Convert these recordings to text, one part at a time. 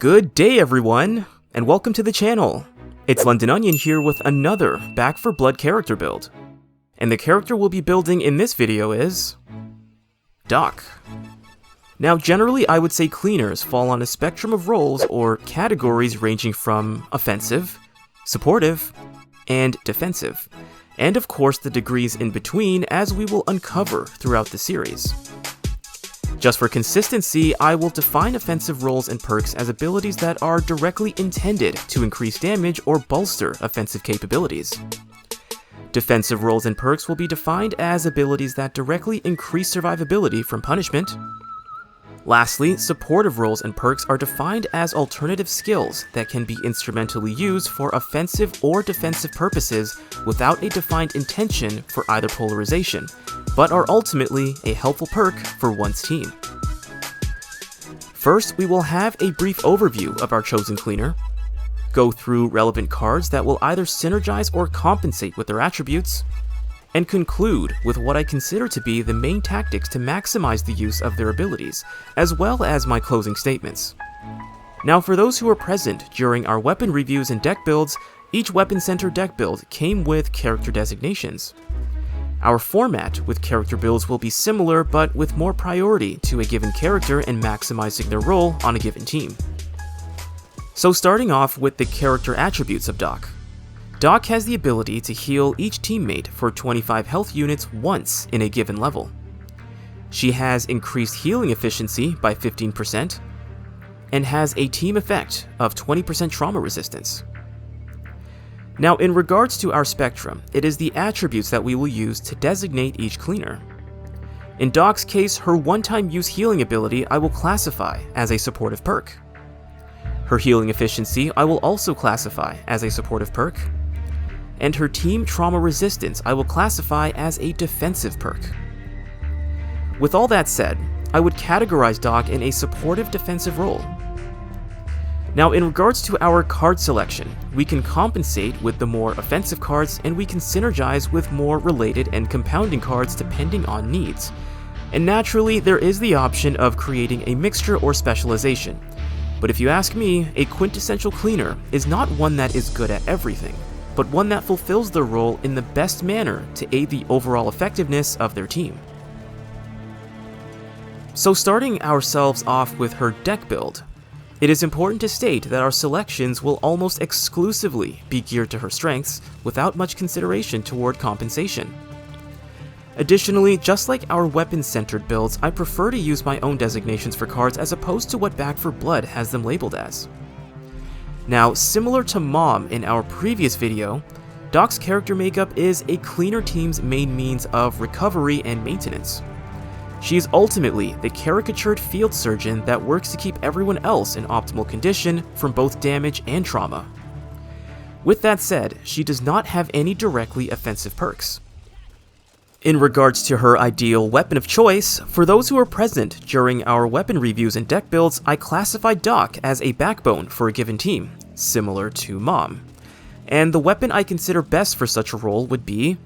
Good day everyone, and welcome to the channel. It's Londononion here with another Back 4 Blood character build. And the character we'll be building in this video is... Doc. Now generally I would say cleaners fall on a spectrum of roles or categories ranging from offensive, supportive, and defensive. And of course the degrees in between, as we will uncover throughout the series. Just for consistency, I will define offensive roles and perks as abilities that are directly intended to increase damage or bolster offensive capabilities. Defensive roles and perks will be defined as abilities that directly increase survivability from punishment. Lastly, supportive roles and perks are defined as alternative skills that can be instrumentally used for offensive or defensive purposes without a defined intention for either polarization, but are ultimately a helpful perk for one's team. First, we will have a brief overview of our chosen cleaner, go through relevant cards that will either synergize or compensate with their attributes, and conclude with what I consider to be the main tactics to maximize the use of their abilities, as well as my closing statements. Now for those who were present during our weapon reviews and deck builds, each weapon-centered deck build came with character designations. Our format with character builds will be similar, but with more priority to a given character and maximizing their role on a given team. So starting off with the character attributes of Doc. Doc has the ability to heal each teammate for 25 health units once in a given level. She has increased healing efficiency by 15%, and has a team effect of 20% trauma resistance. Now in regards to our spectrum, it is the attributes that we will use to designate each cleaner. In Doc's case, her one-time use healing ability I will classify as a supportive perk. Her healing efficiency I will also classify as a supportive perk. And her team trauma resistance I will classify as a defensive perk. With all that said, I would categorize Doc in a supportive defensive role. Now in regards to our card selection, we can compensate with the more offensive cards and we can synergize with more related and compounding cards depending on needs. And naturally, there is the option of creating a mixture or specialization. But if you ask me, a quintessential cleaner is not one that is good at everything, but one that fulfills their role in the best manner to aid the overall effectiveness of their team. So starting ourselves off with her deck build, it is important to state that our selections will almost exclusively be geared to her strengths without much consideration toward compensation. Additionally, just like our weapon-centered builds, I prefer to use my own designations for cards as opposed to what Back 4 Blood has them labeled as. Now, similar to Mom in our previous video, Doc's character makeup is a cleaner team's main means of recovery and maintenance. She is ultimately the caricatured field surgeon that works to keep everyone else in optimal condition from both damage and trauma. With that said, she does not have any directly offensive perks. In regards to her ideal weapon of choice, for those who were present during our weapon reviews and deck builds, I classified Doc as a backbone for a given team, similar to Mom. And the weapon I consider best for such a role would be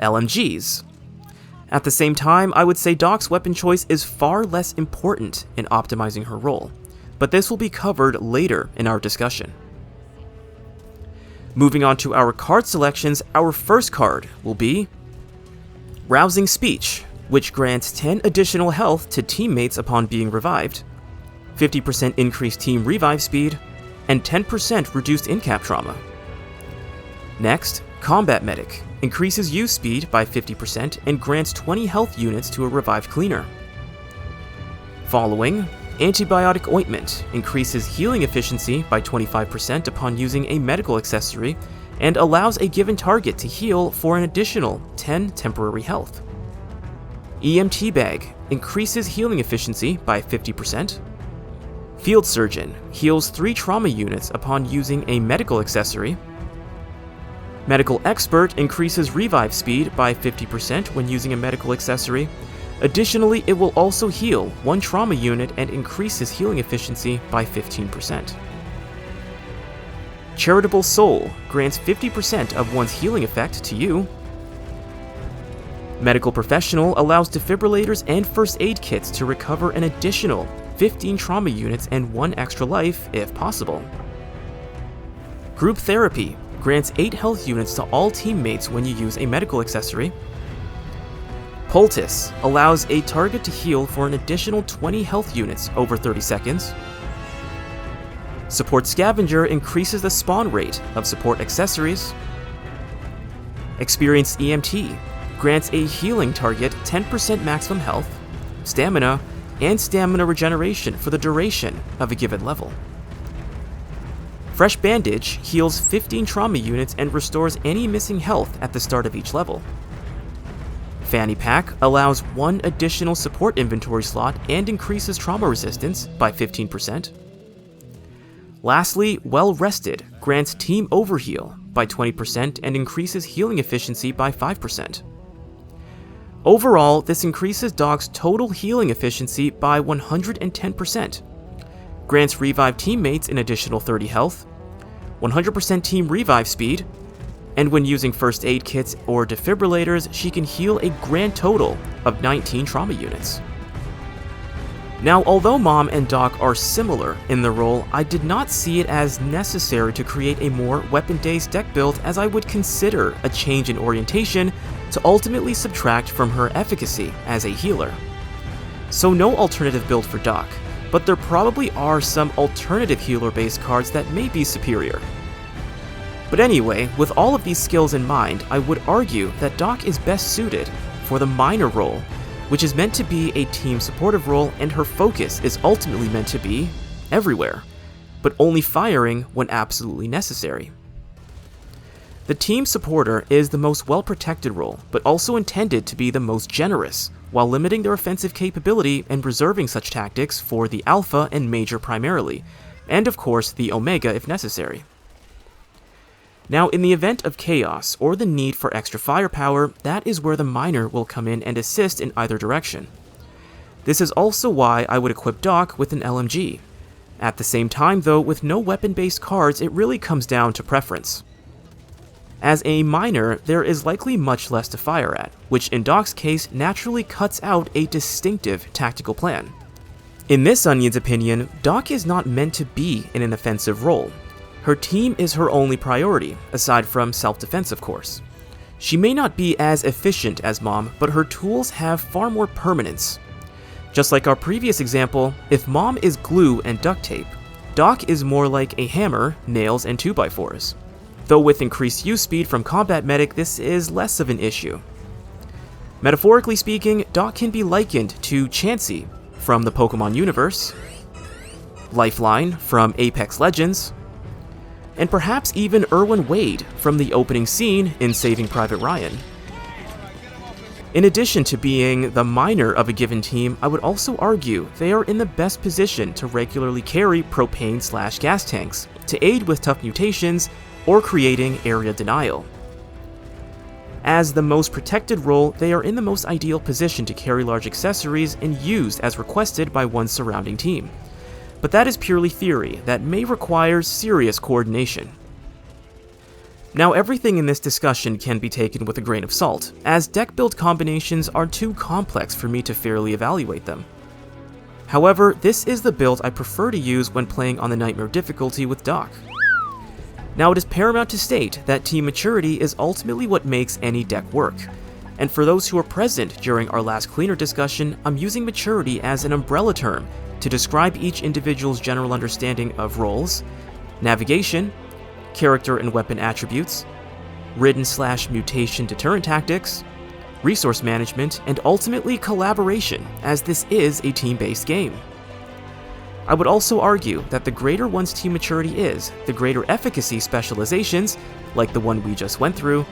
LMGs. At the same time, I would say Doc's weapon choice is far less important in optimizing her role, but this will be covered later in our discussion. Moving on to our card selections, our first card will be Rousing Speech, which grants 10 additional health to teammates upon being revived, 50% increased team revive speed, and 10% reduced in-cap trauma. Next, Combat Medic increases use speed by 50% and grants 20 health units to a revived cleaner. Following, Antibiotic Ointment increases healing efficiency by 25% upon using a medical accessory and allows a given target to heal for an additional 10 temporary health. EMT Bag increases healing efficiency by 50%. Field Surgeon heals 3 trauma units upon using a medical accessory. Medical Expert increases revive speed by 50% when using a medical accessory. Additionally, it will also heal 1 trauma unit and increases healing efficiency by 15%. Charitable Soul grants 50% of one's healing effect to you. Medical Professional allows defibrillators and first aid kits to recover an additional 15 trauma units, and 1 extra life if possible. Group Therapy grants 8 health units to all teammates when you use a medical accessory. Poultice allows a target to heal for an additional 20 health units over 30 seconds. Support Scavenger increases the spawn rate of support accessories. Experienced EMT grants a healing target 10% maximum health, stamina, and stamina regeneration for the duration of a given level. Fresh Bandage heals 15 trauma units and restores any missing health at the start of each level. Fanny Pack allows 1 additional support inventory slot and increases trauma resistance by 15%. Lastly, Well Rested grants Team Overheal by 20% and increases healing efficiency by 5%. Overall, this increases Doc's total healing efficiency by 110%, grants Revive teammates an additional 30 health, 100% team revive speed, and when using first aid kits or defibrillators, she can heal a grand total of 19 trauma units. Now, although Mom and Doc are similar in their role, I did not see it as necessary to create a more weapon-based deck build, as I would consider a change in orientation to ultimately subtract from her efficacy as a healer. So no alternative build for Doc, but there probably are some alternative healer-based cards that may be superior. But anyway, with all of these skills in mind, I would argue that Doc is best suited for the minor role, which is meant to be a team supportive role, and her focus is ultimately meant to be everywhere, but only firing when absolutely necessary. The team supporter is the most well-protected role, but also intended to be the most generous, while limiting their offensive capability and reserving such tactics for the alpha and major primarily, and of course the omega if necessary. Now, in the event of chaos or the need for extra firepower, that is where the minor will come in and assist in either direction. This is also why I would equip Doc with an LMG. At the same time though, with no weapon-based cards, it really comes down to preference. As a minor, there is likely much less to fire at, which in Doc's case naturally cuts out a distinctive tactical plan. In this Onion's opinion, Doc is not meant to be in an offensive role. Her team is her only priority, aside from self-defense of course. She may not be as efficient as Mom, but her tools have far more permanence. Just like our previous example, if Mom is glue and duct tape, Doc is more like a hammer, nails, and 2x4s. Though with increased use speed from Combat Medic, this is less of an issue. Metaphorically speaking, Doc can be likened to Chansey from the Pokemon universe, Lifeline from Apex Legends, and perhaps even Erwin Wade from the opening scene in Saving Private Ryan. In addition to being the minor of a given team, I would also argue they are in the best position to regularly carry propane/gas tanks to aid with tough mutations or creating area denial. As the most protected role, they are in the most ideal position to carry large accessories and used as requested by one's surrounding team. But that is purely theory that may require serious coordination. Now, everything in this discussion can be taken with a grain of salt, as deck build combinations are too complex for me to fairly evaluate them. However, this is the build I prefer to use when playing on the Nightmare difficulty with Doc. Now, it is paramount to state that team maturity is ultimately what makes any deck work, and for those who were present during our last cleaner discussion, I'm using maturity as an umbrella term to describe each individual's general understanding of roles, navigation, character and weapon attributes, ridden/mutation deterrent tactics, resource management, and ultimately collaboration, as this is a team-based game. I would also argue that the greater one's team maturity is, the greater efficacy specializations, like the one we just went through,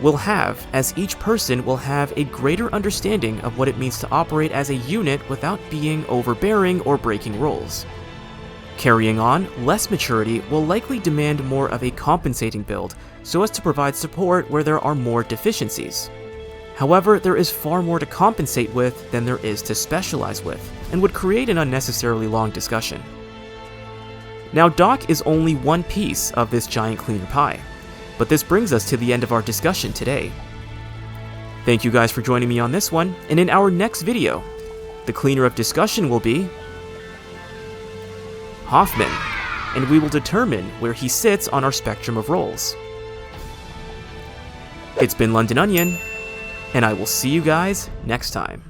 will have, as each person will have a greater understanding of what it means to operate as a unit without being overbearing or breaking roles. Carrying on, less maturity will likely demand more of a compensating build so as to provide support where there are more deficiencies. However, there is far more to compensate with than there is to specialize with, and would create an unnecessarily long discussion. Now, Doc is only one piece of this giant cleaner pie, but this brings us to the end of our discussion today. Thank you guys for joining me on this one, and in our next video, the cleaner of discussion will be Hoffman, and we will determine where he sits on our spectrum of roles. It's been Londononion, and I will see you guys next time.